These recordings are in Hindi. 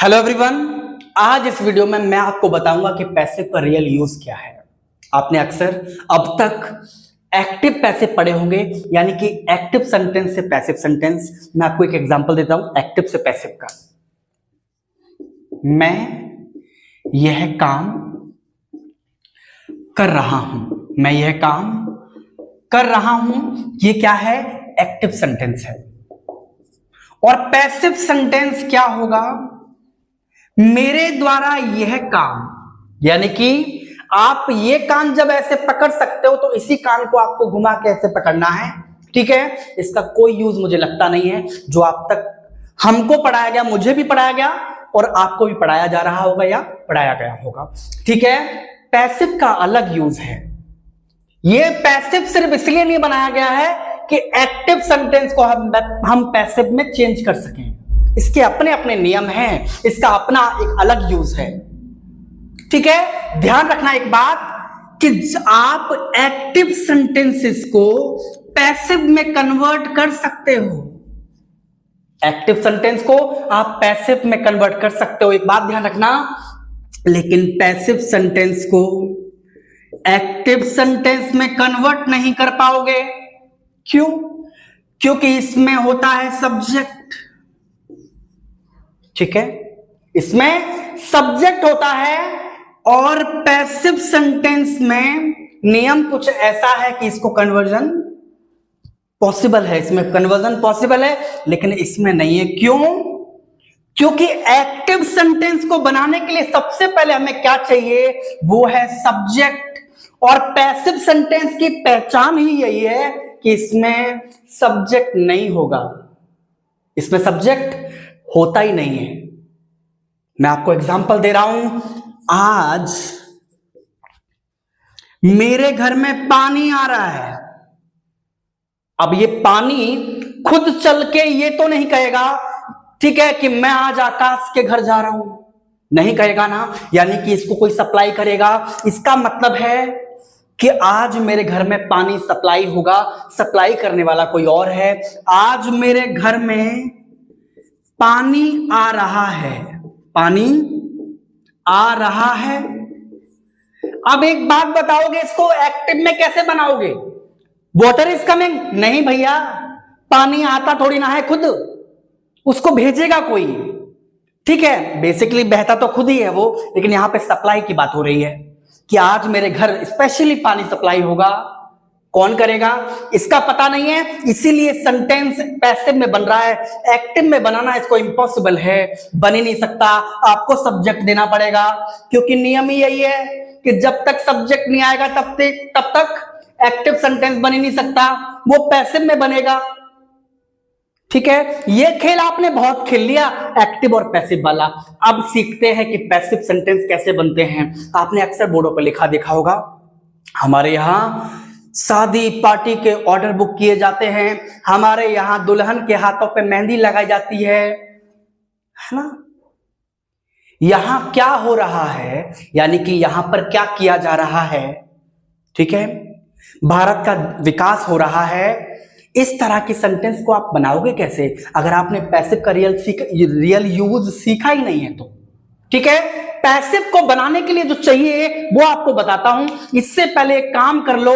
हेलो एवरीवन, आज इस वीडियो में मैं आपको बताऊंगा कि पैसिव का रियल यूज क्या है। आपने अक्सर अब तक एक्टिव पैसिव पढ़े होंगे, यानी कि एक्टिव सेंटेंस से पैसिव सेंटेंस। मैं आपको एक एग्जांपल देता हूं एक्टिव से पैसिव का। मैं यह काम कर रहा हूं, मैं यह काम कर रहा हूं, ये क्या है? एक्टिव सेंटेंस है। और पैसिव सेंटेंस क्या होगा? मेरे द्वारा यह काम, यानी कि आप ये कान जब ऐसे पकड़ सकते हो तो इसी कान को आपको घुमा के ऐसे पकड़ना है, ठीक है। इसका कोई यूज मुझे लगता नहीं है। जो आप तक हमको पढ़ाया गया, मुझे भी पढ़ाया गया और आपको भी पढ़ाया जा रहा होगा या पढ़ाया गया होगा, ठीक है। पैसिव का अलग यूज है। ये पैसिव सिर्फ इसलिए नहीं बनाया गया है कि एक्टिव सेंटेंस को हम पैसिव में चेंज कर सकें। इसके अपने अपने नियम हैं, इसका अपना एक अलग यूज है, ठीक है। ध्यान रखना एक बात कि आप एक्टिव सेंटेंसेस को पैसिव में कन्वर्ट कर सकते हो। एक्टिव सेंटेंस को आप पैसिव में कन्वर्ट कर सकते हो, एक बात ध्यान रखना। लेकिन पैसिव सेंटेंस को एक्टिव सेंटेंस में कन्वर्ट नहीं कर पाओगे। क्यों? क्योंकि इसमें होता है सब्जेक्ट, ठीक है। इसमें सब्जेक्ट होता है और पैसिव सेंटेंस में नियम कुछ ऐसा है कि इसको कन्वर्जन पॉसिबल है, इसमें कन्वर्जन पॉसिबल है, लेकिन इसमें नहीं है। क्यों? क्योंकि एक्टिव सेंटेंस को बनाने के लिए सबसे पहले हमें क्या चाहिए? वो है सब्जेक्ट। और पैसिव सेंटेंस की पहचान ही यही है कि इसमें सब्जेक्ट नहीं होगा, इसमें सब्जेक्ट होता ही नहीं है। मैं आपको एग्जांपल दे रहा हूं। आज मेरे घर में पानी आ रहा है। अब ये पानी खुद चल के ये तो नहीं कहेगा, ठीक है, कि मैं आज आकाश के घर जा रहा हूं, नहीं कहेगा ना। यानी कि इसको कोई सप्लाई करेगा। इसका मतलब है कि आज मेरे घर में पानी सप्लाई होगा, सप्लाई करने वाला कोई और है। आज मेरे घर में पानी आ रहा है, पानी आ रहा है। अब एक बात बताओगे, इसको एक्टिव में कैसे बनाओगे? Water is coming? नहीं भैया, पानी आता थोड़ी ना है खुद, उसको भेजेगा कोई, ठीक है। बेसिकली बहता तो खुद ही है वो, लेकिन यहां पे सप्लाई की बात हो रही है कि आज मेरे घर स्पेशली पानी सप्लाई होगा। कौन करेगा? इसका पता नहीं है, इसीलिए सेंटेंस पैसिव में बन रहा है। एक्टिव में बनाना इसको इम्पॉसिबल है, बन ही नहीं सकता। आपको सब्जेक्ट देना पड़ेगा, क्योंकि नियम ही यही है कि जब तक सब्जेक्ट नहीं आएगा तब तक एक्टिव सेंटेंस बन ही नहीं सकता, वो पैसिव में बनेगा, ठीक है। ये खेल आपने बहुत खेल लिया, एक्टिव और पैसिव वाला। अब सीखते हैं कि पैसिव सेंटेंस कैसे बनते हैं। आपने अक्सर बोर्डों पर लिखा देखा होगा, हमारे यहां शादी पार्टी के ऑर्डर बुक किए जाते हैं, हमारे यहां दुल्हन के हाथों पे मेहंदी लगाई जाती है ना। यहां क्या हो रहा है, यानी कि यहां पर क्या किया जा रहा है, ठीक है। भारत का विकास हो रहा है। इस तरह की सेंटेंस को आप बनाओगे कैसे अगर आपने पैसिव का रियल यूज सीखा ही नहीं है तो, ठीक है। पैसिव को बनाने के लिए जो चाहिए वो आपको बताता हूं। इससे पहले एक काम कर लो,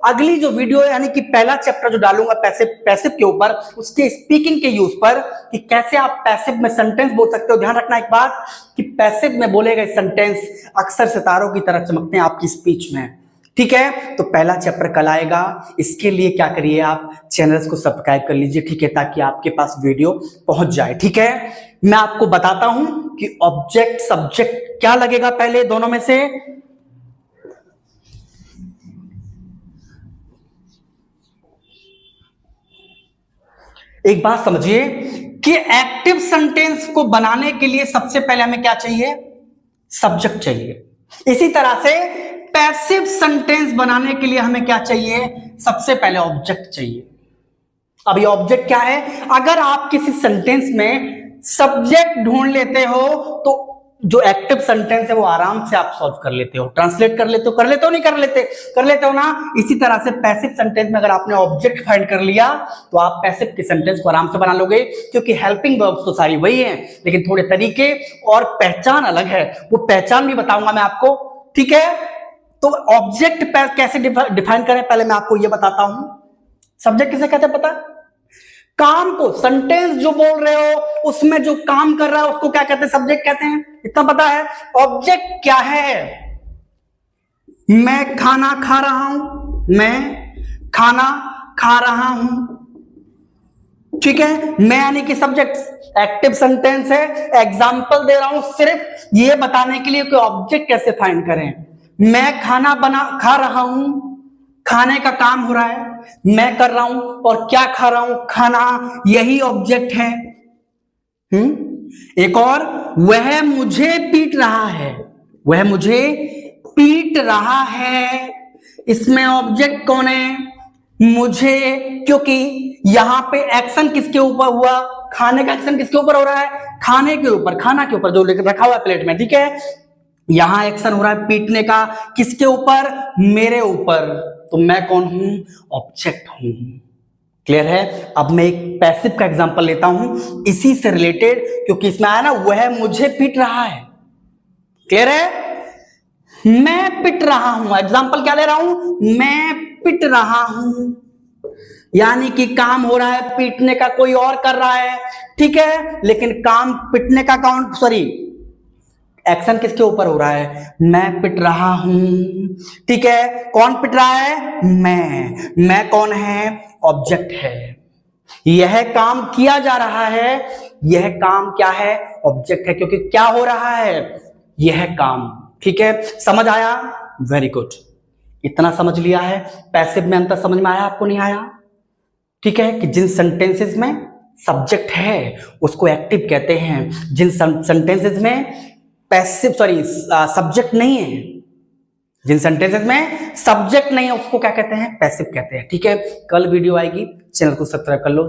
अगली जो वीडियो यानी कि पहला चैप्टर जो डालूंगा पैसिव के ऊपर, उसके स्पीकिंग के यूज पर, कि कैसे आप पैसिव में सेंटेंस बोल सकते हो। ध्यान रखना एक बात कि पैसिव में बोले गए सेंटेंस अक्सर सितारों की तरह चमकते हैं आपकी स्पीच में, ठीक है। तो पहला चैप्टर कल आएगा। इसके लिए क्या करिए, आप चैनल्स को सब्सक्राइब कर लीजिए, ठीक है, ताकि आपके पास वीडियो पहुंच जाए, ठीक है। मैं आपको बताता हूं कि ऑब्जेक्ट सब्जेक्ट क्या लगेगा पहले दोनों में से। एक बात समझिए कि एक्टिव सेंटेंस को बनाने के लिए सबसे पहले हमें क्या चाहिए? सब्जेक्ट चाहिए। इसी तरह से पैसिव सेंटेंस बनाने के लिए हमें क्या चाहिए? सबसे पहले ऑब्जेक्ट चाहिए। अब ये ऑब्जेक्ट क्या है? अगर आप किसी सेंटेंस में सब्जेक्ट ढूंढ लेते हो तो जो एक्टिव सेंटेंस है वो आराम से आप सॉल्व कर लेते हो, ट्रांसलेट कर लेते हो, नहीं कर लेते हो ना। इसी तरह से पैसिव सेंटेंस में अगर आपने ऑब्जेक्ट फाइंड कर लिया तो आप पैसिव के सेंटेंस को आराम से बना लोगे, क्योंकि हेल्पिंग वर्ब्स तो सारी वही हैं, लेकिन थोड़े तरीके और पहचान अलग है। वो पहचान भी बताऊंगा मैं आपको, ठीक है। तो ऑब्जेक्ट कैसे डिफाइन करें, पहले मैं आपको ये बताता हूं। सब्जेक्ट किसे कहते हैं पता है? काम को, सेंटेंस जो बोल रहे हो उसमें जो काम कर रहा है उसको क्या कहते हैं? सब्जेक्ट कहते हैं, इतना पता है। ऑब्जेक्ट क्या है? मैं खाना खा रहा हूं, मैं खाना खा रहा हूं, ठीक है। मैं यानी कि सब्जेक्ट एक्टिव सेंटेंस है। एग्जाम्पल दे रहा हूं सिर्फ ये बताने के लिए कि ऑब्जेक्ट कैसे फाइंड करें। मैं खाना खा रहा हूं, खाने का काम हो रहा है, मैं कर रहा हूं, और क्या खा रहा हूं? खाना, यही ऑब्जेक्ट है। एक और, वह मुझे पीट रहा है, वह मुझे पीट रहा है। इसमें ऑब्जेक्ट कौन है? मुझे, क्योंकि यहां पे एक्शन किसके ऊपर हुआ? खाने का एक्शन किसके ऊपर हो रहा है? खाने के ऊपर, खाना के ऊपर जो रखा हुआ है प्लेट में, ठीक है। यहां एक्शन हो रहा है पीटने का, किसके ऊपर? मेरे ऊपर। तो मैं कौन हूं? ऑब्जेक्ट हूं। क्लियर है? अब मैं एक पैसिव का एग्जांपल लेता हूं इसी से रिलेटेड, क्योंकि इसमें आया ना वह मुझे पीट रहा है। क्लियर है? मैं पिट रहा हूं, एग्जांपल क्या ले रहा हूं? मैं पिट रहा हूं, यानी कि काम हो रहा है, पीटने का कोई और कर रहा है, ठीक है। लेकिन काम पिटने का एक्शन किसके ऊपर हो रहा है? मैं पिट रहा हूं, ठीक है। कौन पिट रहा है? मैं कौन है? ऑब्जेक्ट है। यह काम किया जा रहा है, यह काम क्या है? ऑब्जेक्ट है, क्योंकि क्या हो रहा है? यह काम, ठीक है। समझ आया? वेरी गुड, इतना समझ लिया है। पैसिव में अंतर समझ में आया आपको? नहीं आया? ठीक है, कि जिन सेंटेंसेस में सब्जेक्ट है उसको एक्टिव कहते हैं, जिन सेंटेंसेस में सब्जेक्ट नहीं है, जिन सेंटेंसेस में सब्जेक्ट नहीं है उसको क्या कहते हैं? पैसिव कहते हैं, ठीक है। कल वीडियो आएगी, चैनल को सब्सक्राइब कर लो।